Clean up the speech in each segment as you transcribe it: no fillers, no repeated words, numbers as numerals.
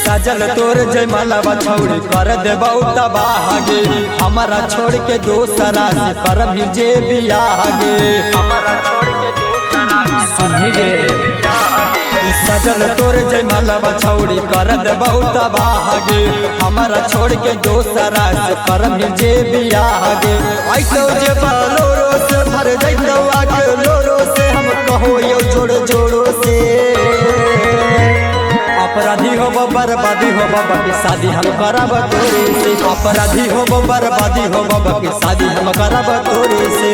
सजल तोर जयमाला बछौड़ी कर देबौ तबाह गे, हमारा छोड़ के दोसरा से करम जे बियाह गे। सुनी गे सजल तोर जयमाला बछौड़ी कर देबौ तबाह गे, हमारा छोड़ के दोसरा से करम जे बियाह गे। ऐसो जे बोलोरो से भर जइतौ आगे लोरो से, हम कहो यो जोड़ जोड़ो से। अपराधी हो बर्बादी हो बाबा की शादी हम करब तोरे से, अपराधी हो बर्बादी हो बाबा की शादी हम करब तोरे से।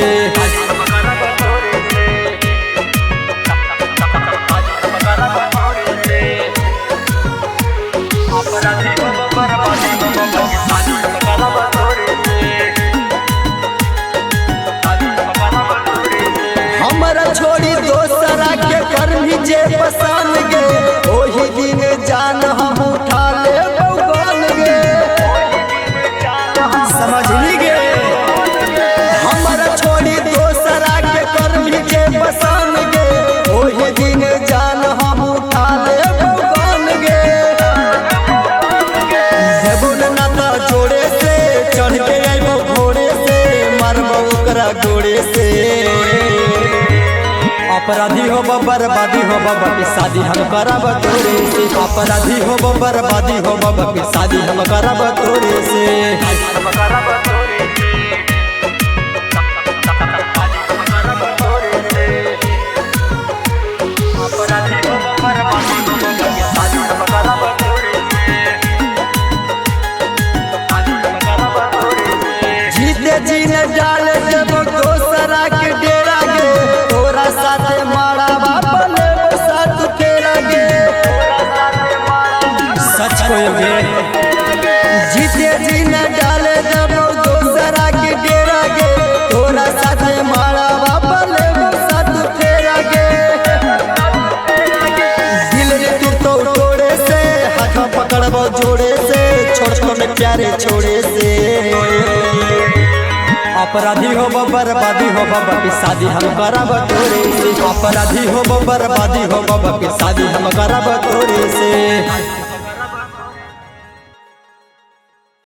हमारा छोड़ी दोसरा के करनी जे पसंद गे, ओही दिन जान हम उठा ले बौगन गे। समझली गे हमारा छोड़ी दोसरा के करनी जे पसंद गे, ओही दिन जान हम उठा ले बौगन गे। देबुन नाता जोड़े से, चढ़ के आइबो घोड़े से, मारबो ओकरा गोड़े से। अपराधी हो बर्बादी हो बाबा की शादी हम करब तोरे से, अपराधी हो बर्बादी हो बाबा की शादी हम करब तोरे से। जीते जी न डाल देबो दोसरा के डेरा गे, तोरा साथे मारा बाप लेबो साथ तेरा गे। सच को गे जीते जी न डाल देबो दोसरा के डेरा गे, तोरा साथे मारा बाप लेबो साथ तेरा गे। दिल रे टूटो तोड़े से, हाथ पकड़बो जोड़े से, छोड़ में प्यारे छोड़े से। अपराधी हो बर्बादी हो बाबा की शादी हम करब तोरे से, अपराधी हो बर्बादी हो बाबा की शादी हम करब तोरे से।